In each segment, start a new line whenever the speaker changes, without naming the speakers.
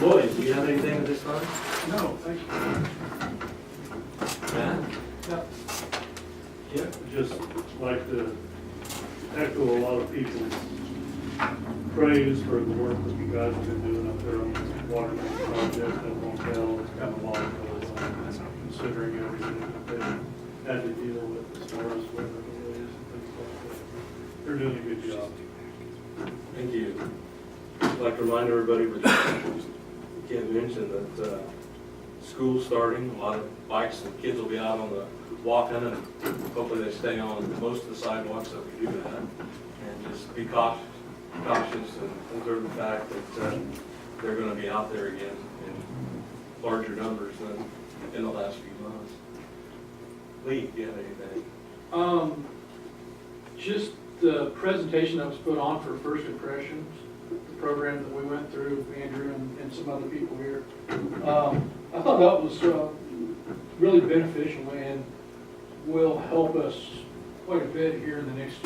Lloyd, do you have anything at this time?
No, thank you.
Matt?
Yeah, just like to echo a lot of people's praise for the work that you guys have been doing up there on the water main project at Montel. It's kind of long, considering everything that they had to deal with as far as weather delays and things like that. They're doing a good job.
Thank you. I'd like to remind everybody, we can't mention that school's starting, a lot of bikes and kids will be out on the walking, and hopefully they stay on most of the sidewalks that we do that. And just be cautious and observe the fact that they're going to be out there again in larger numbers than in the last few months. Lee, do you have anything?
Just the presentation that was put on for First Impressions, the program that we went through, Andrew and some other people here. I thought that was really beneficial and will help us quite a bit here in the next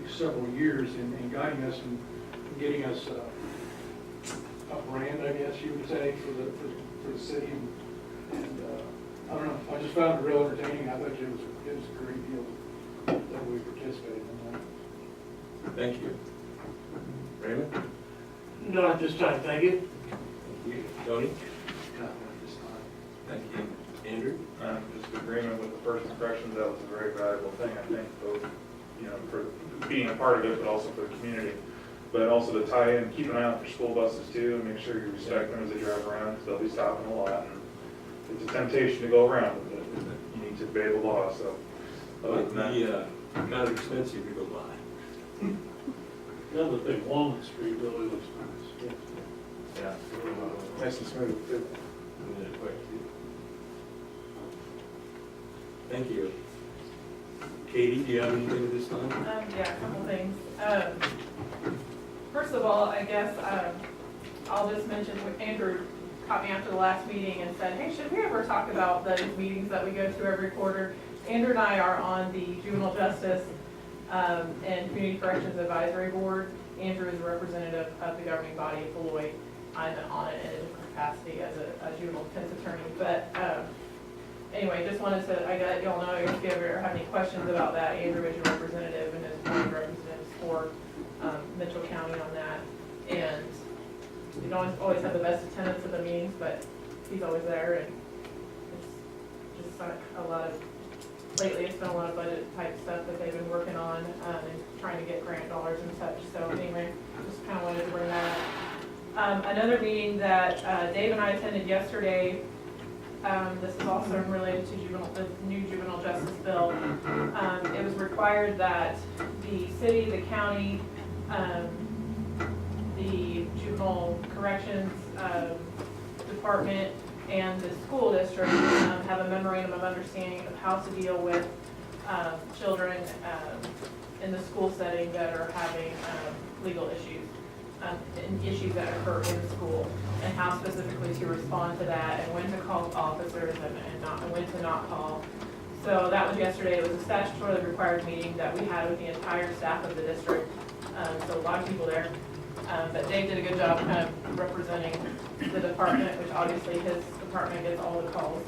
several years in guiding us and getting us a brand, I guess you would say, for the city. And I don't know, I just found it real entertaining. I thought it was a great deal that we participated in that.
Thank you. Raymond?
Not at this time, thank you.
Thank you. Tony?
Not at this time.
Thank you. Andrew?
Just agreement with the First Impressions. That was a very valuable thing, I think, both, for being a part of it, but also for the community. But also to tie in, keep an eye out for school buses too, and make sure you respect them as they drive around, because they'll be stopping a lot. And it's a temptation to go around, but you need to obey the law, so.
It would be kind of expensive to go by.
The other thing, Walnut Street really looks nice.
Yeah.
Nice and smooth too.
Thank you. Katie, do you have anything at this time?
Yeah, a couple things. First of all, I guess I'll just mention, Andrew caught me after the last meeting and said, hey, should we ever talk about those meetings that we go to every quarter? Andrew and I are on the Juvenile Justice and Community Corrections Advisory Board. Andrew is a representative of the governing body of Beloit. I'm on it in a different capacity as a juvenile defense attorney. But anyway, just wanted to, I got y'all know if you ever have any questions about that, Andrew is your representative and is one of the representatives for Mitchell County on that. And you don't always have the best attendance at the meetings, but he's always there, and it's just like a lot of, lately it's been a lot of budget type stuff that they've been working on and trying to get grant dollars and such. So anyway, just kind of wanted to bring that up. Another meeting that Dave and I attended yesterday, this is also related to the new juvenile justice bill. It was required that the city, the county, the juvenile corrections department, and the school district have a memorandum of understanding of how to deal with children in the school setting that are having legal issues. And issues that occur in school, and how specifically to respond to that, and when to call officers and when to not call. So that was yesterday. It was a statutorily required meeting that we had with the entire staff of the district. So a lot of people there. But Dave did a good job kind of representing the department, which obviously his department gets all the calls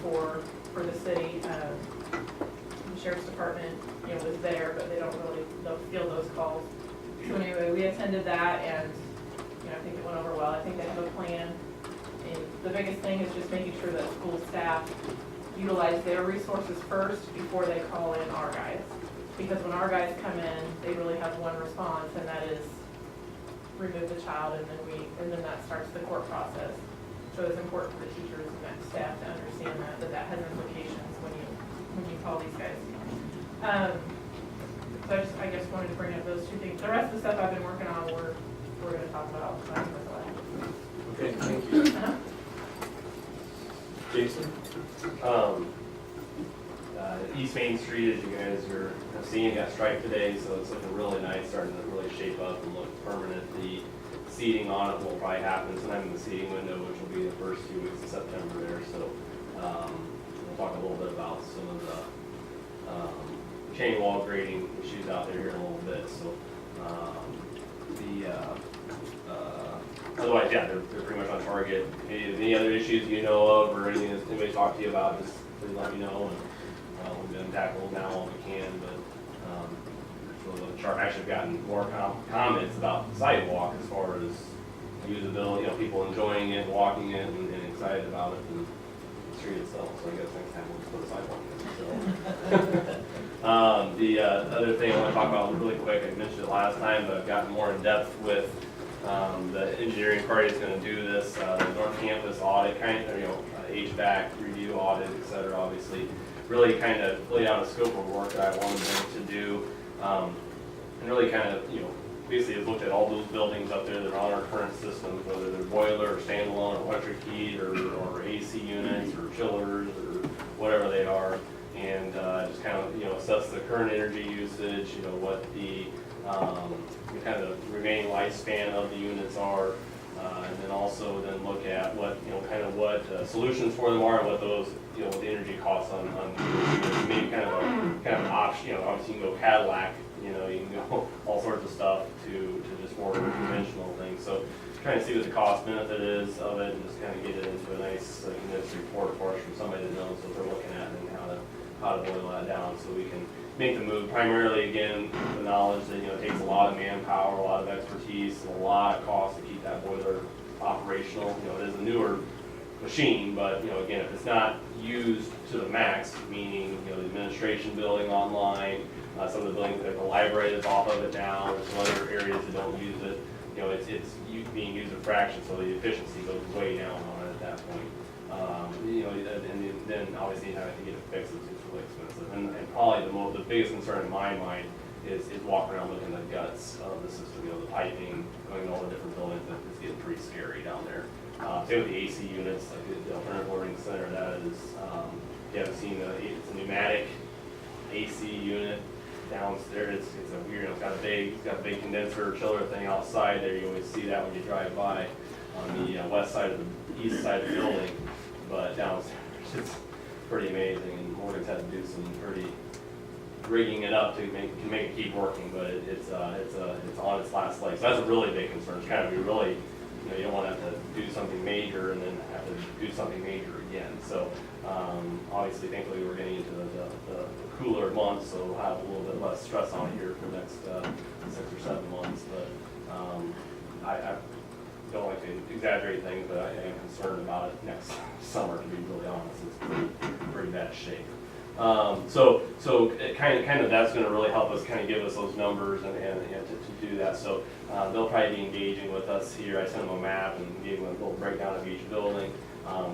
for the city. The sheriff's department, was there, but they don't field those calls. So anyway, we attended that, and I think it went over well. I think they have a plan. And the biggest thing is just making sure that school staff utilize their resources first before they call in our guys. Because when our guys come in, they really have one response, and that is remove the child, and then that starts the court process. So it's important for the teachers and that staff to understand that has implications when you call these guys. So I just wanted to bring up those two things. The rest of the stuff I've been working on, we're going to talk about.
Okay, thank you. Jason?
East Main Street, as you guys are seeing, got striped today, so it's looking really nice, starting to really shape up and look permanent. The seeding on it will probably happen sometime in the seeding window, which will be the first 2 weeks of September there. So we'll talk a little bit about some of the chain wall grading issues out there here in a little bit. So otherwise, yeah, they're pretty much on target. Any other issues you know of, or anything that anybody talked to you about, just please let me know, and we'll get them tackled now when we can, but, so the chart, actually gotten more comments about the sidewalk as far as usability, you know, people enjoying it, walking it, and excited about it, and the street itself, so I guess next time we'll just put a sidewalk in, so. The other thing I want to talk about really quick, I mentioned it last time, but I've gotten more in depth with the engineering party is going to do this, the North Campus audit, kind of, you know, HVAC review audit, et cetera, obviously, really kind of laid out a scope of work that I wanted them to do, and really kind of, you know, basically have looked at all those buildings up there that are on our current systems, whether they're boiler or standalone or electric heat or AC units or chillers or whatever they are, and just kind of, you know, assess the current energy usage, you know, what the kind of remaining lifespan of the units are, and then also then look at what, you know, kind of what solutions for them are and what those, you know, what the energy costs on units. Maybe kind of an option, you know, obviously you can go Cadillac, you know, you can go all sorts of stuff to just more conventional things. So trying to see what the cost benefit is of it and just kind of get it into a nice condensed report for us from somebody that knows what they're looking at and how to boil that down so we can make the move. Primarily, again, the knowledge that, you know, it takes a lot of manpower, a lot of expertise, and a lot of cost to keep that boiler operational. You know, it is a newer machine, but, you know, again, if it's not used to the max, meaning, you know, the administration building online, some of the buildings that the library is off of it now, or some other areas that don't use it, you know, it's being used a fraction, so the efficiency goes way down on it at that point. You know, and then obviously having to get it fixed is really expensive. And probably the biggest concern in my mind is walking around looking at the guts of the system, you know, the piping, going to all the different buildings, it's getting pretty scary down there. Same with the AC units, like the alternative learning center, that is, if you haven't seen it's a pneumatic AC unit downstairs. It's a weird, it's got a big condenser chiller thing outside there. You always see that when you drive by on the east side of the building, but downstairs it's pretty amazing. And Morgan's had to do some pretty rigging it up to make it keep working, but it's on its last leg. So that's a really big concern. It's kind of really, you know, you don't want to have to do something major and then have to do something major again. So obviously, thankfully, we're getting into the cooler months, so we'll have a little bit less stress on it here for the next 6 or 7 months. But I don't like to exaggerate things, but I am concerned about it next summer, to be really honest. It's pretty bad shape. So it kind of that's going to really help us kind of give us those numbers and to do that. So they'll probably be engaging with us here. I sent them a map and gave them a little breakdown of each building.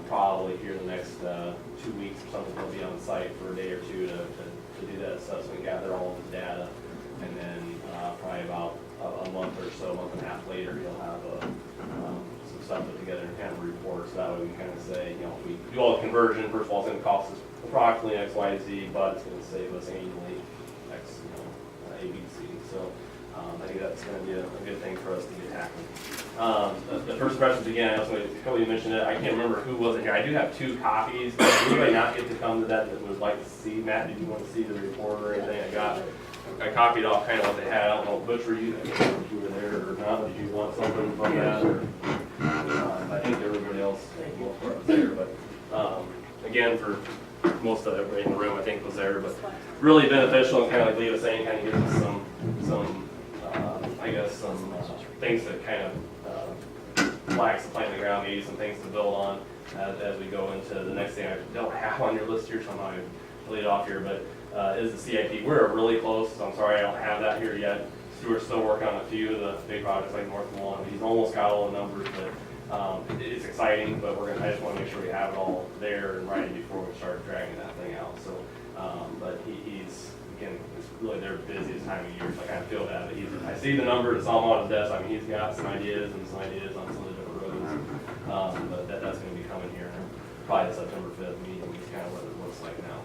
Probably here in the next 2 weeks or something, they'll be on site for a day or two to do that assessment, gather all of the data, and then probably about a month or so, month and a half later, you'll have some stuff put together and kind of report. So that way we can kind of say, you know, if we do all the conversion, first of all, it's going to cost us approximately X, Y, Z, but it's going to save us annually X, you know, A, B, C. So I think that's going to be a good thing for us to get happening. The first impressions, again, I also Cody mentioned it. I can't remember who wasn't here. I do have 2 copies. Did anybody not get to come to that would like to see? Matt, did you want to see the report or anything? I copied off kind of what they had. I don't know, Butch, were you? I don't know if you were there or not. Did you want something from that? Or, I think everybody else was there. But again, for most of everybody in the room, I think was there. But really beneficial, and kind of like Lee was saying, kind of gives us some things to kind of flags to plant in the ground, maybe some things to build on as we go into the next thing I don't have on your list here, so I'm not going to lead off here, but is the CIP. We're really close, so I'm sorry I don't have that here yet. Stuart's still working on a few of the big projects like North Milan. He's almost got all the numbers, but it's exciting, but I just want to make sure we have it all there and ready before we start dragging that thing out. So, but he's, again, it's really their busiest time of year, so I kind of feel that. But I see the numbers, it's all on his desk. I mean, he's got some ideas on some of the different roads, but that's going to be coming here. Probably the September 5th meeting is kind of what it looks like now.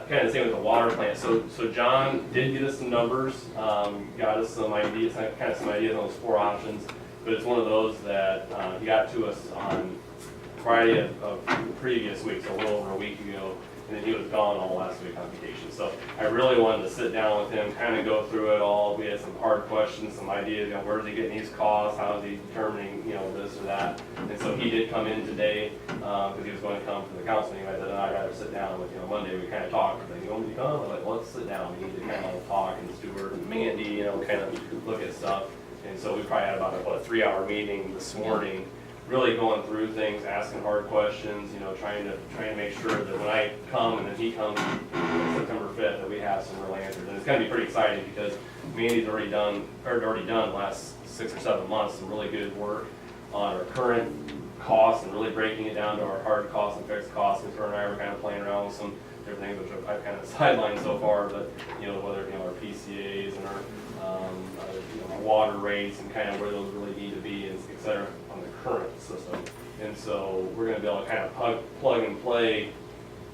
Kind of the same with the water plant. So John did get us some numbers, got us some ideas, kind of some ideas on those 4 options. But it's one of those that he got to us on Friday of the previous week, so a little over a week ago, and then he was gone all last week on vacation. So I really wanted to sit down with him, kind of go through it all. We had get some hard questions, some ideas, you know, where's he getting these costs, how is he determining, you know, this or that. And so he did come in today, because he was going to come to the council meeting. I said, I'd rather sit down with, you know, Monday we kind of talked, like, you want me to come? I'm like, well, let's sit down, we need to kind of talk, and Stuart and Mandy, you know, kind of look at stuff. And so we probably had about a 3-hour meeting this morning, really going through things, asking hard questions, you know, trying to make sure that when I come and then he comes September 5th, that we have some real answers. And it's gonna be pretty exciting because Mandy's already done the last 6 or 7 months, some really good work on our current costs and really breaking it down to our hard costs and fixed costs. And her and I were kind of playing around with some different things, which I've kind of sidelined so far, but, you know, whether, you know, our PCAs and our, you know, our water rates and kind of where those really need to be, and et cetera, on the current system. And so we're gonna be able to kind of plug and play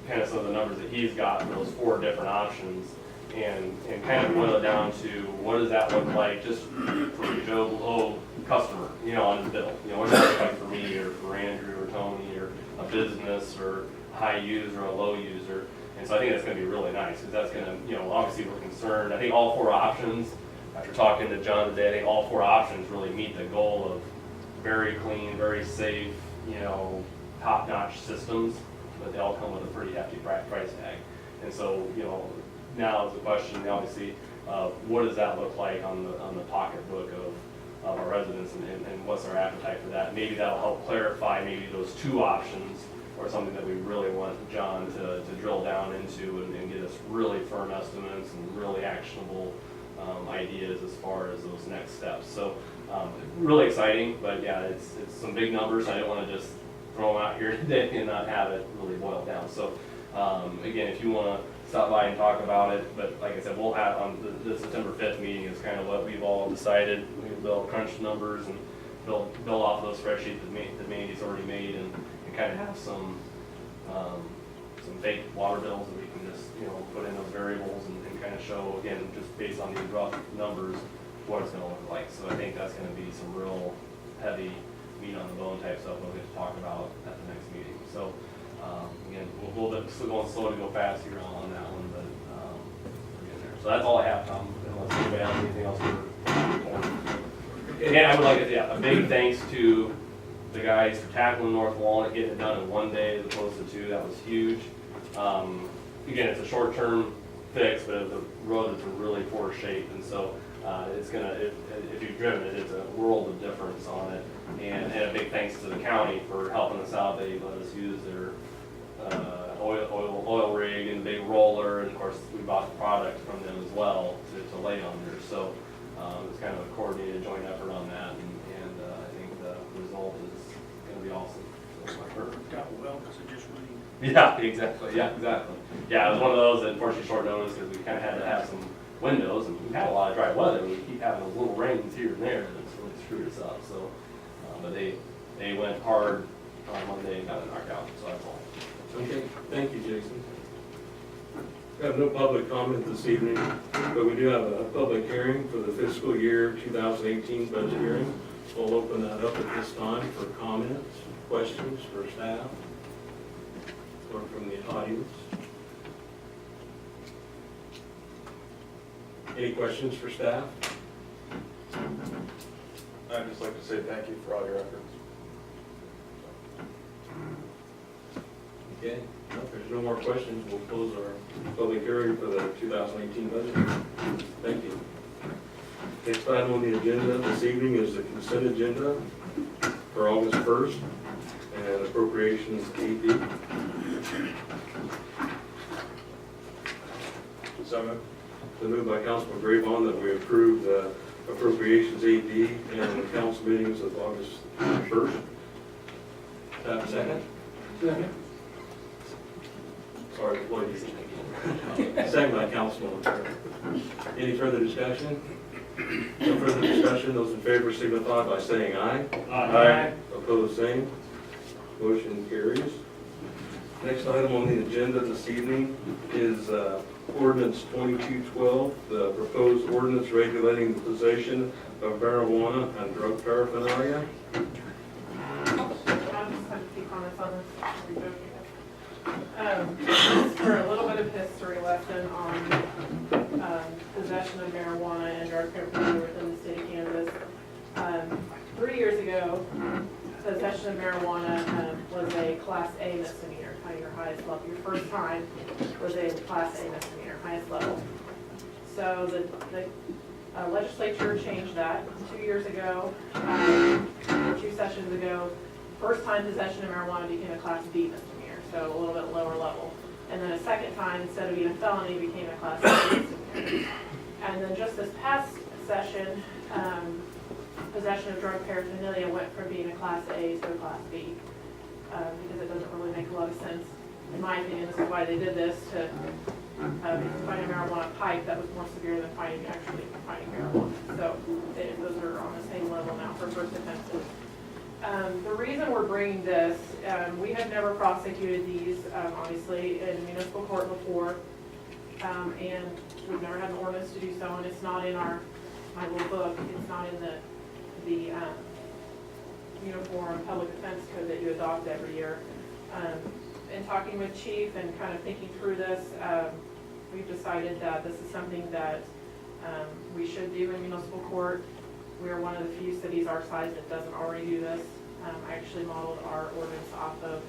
kind of some of the numbers that he's got for those 4 different options, and kind of boil it down to what does that look like just for a Joe Blow customer, you know, on his bill. You know, what does that look like for me or for Andrew or Tony or a business or a high user or a low user. And so I think that's gonna be really nice, because that's gonna, you know, obviously we're concerned. I think all 4 options, after talking to John today, I think all 4 options really meet the goal of very clean, very safe, you know, top-notch systems, but they all come with a pretty hefty price tag. And so, you know, now is the question, obviously, what does that look like on the pocketbook of our residents, and what's our appetite for that? Maybe that'll help clarify maybe those 2 options, or something that we really want John to drill down into and get us really firm estimates and really actionable ideas as far as those next steps. So really exciting, but yeah, it's some big numbers. I didn't want to just throw them out here today and not have it really boiled down. So again, if you want to stop by and talk about it, but like I said, we'll have on the September 5th meeting is kind of what we've all decided. We'll crunch numbers and build off those spreadsheets that Mandy's already made, and kind of have some fake water bills that we can just, you know, put in those variables and kind of show, again, just based on these rough numbers, what it's gonna look like. So I think that's gonna be some real heavy meat on the bone type stuff we'll get to talk about at the next meeting. So, again, we'll be going slow to go fast here on that one, but, we're getting there. So that's all I have, Tom, unless anybody has anything else for. And I would like to, yeah, a big thanks to the guys for tackling North Walnut, getting it done in 1 day as opposed to 2. That was huge. Again, it's a short-term fix, but the road is in really poor shape, and so it's gonna, if you've driven it, it's a world of difference on it. And a big thanks to the county for helping us out. They let us use their oil rig and big roller, and of course we bought the product from them as well to lay on there. So it's kind of a coordinated joint effort on that, and I think the result is going to be awesome.
Got well, because it just rained.
Yeah, exactly. Yeah, exactly. Yeah, it was one of those that unfortunately short notice, because we kind of had to have some windows, and we had a lot of dry weather. We keep having those little rains here and there, and it's really screwed us up. So, but they went hard on Monday and got it knocked out. So that's all.
Okay, thank you, Jason. We have no public comment this evening, but we do have a public hearing for the fiscal year 2018 budget hearing. We'll open that up at this time for comments, questions for staff, or from the audience. Any questions for staff?
I'd just like to say thank you for all your efforts.
Okay, well, if there's no more questions, we'll close our public hearing for the 2018 budget. Thank you. Next item on the agenda this evening is the consent agenda for August 1st and appropriations 8D.
So moved.
So moved by Councilman Grayvon that we approve the appropriations 8D and the council meetings of August 1st. Have a second?
Second.
Sorry, ladies. Second by Councilman Turner. Any further discussion? No further discussion. Those in favor signify by saying aye.
Aye.
Opposed, same. Motion carries. Next item on the agenda this evening is ordinance 2212, the proposed ordinance regulating the possession of marijuana and drug paraphernalia.
I just have a few comments on this. Just for a little bit of history lesson on possession of marijuana and drug paraphernalia within the state of Kansas. 3 years ago, possession of marijuana was a Class A misdemeanor, kind of your highest level. Your first time was a Class A misdemeanor, highest level. So the legislature changed that 2 years ago, or 2 sessions ago. First time possession of marijuana became a Class B misdemeanor, so a little bit lower level. And then a second time, instead of being a felony, became a Class A misdemeanor. And then just this past session, possession of drug paraphernalia went from being a Class A to a Class B, because it doesn't really make a lot of sense. In my opinion, this is why they did this, to find a marijuana pipe that was more severe than finding marijuana. So those are on the same level now for first offenses. The reason we're bringing this, we have never prosecuted these, obviously, in municipal court before, and we've never had an ordinance to do so, and it's not in my little book, it's not in the Uniform Public Defense Code that you adopt every year. In talking with Chief and kind of thinking through this, we've decided that this is something that we should do in municipal court. We are one of the few cities our size that doesn't already do this. I actually modeled our ordinance off of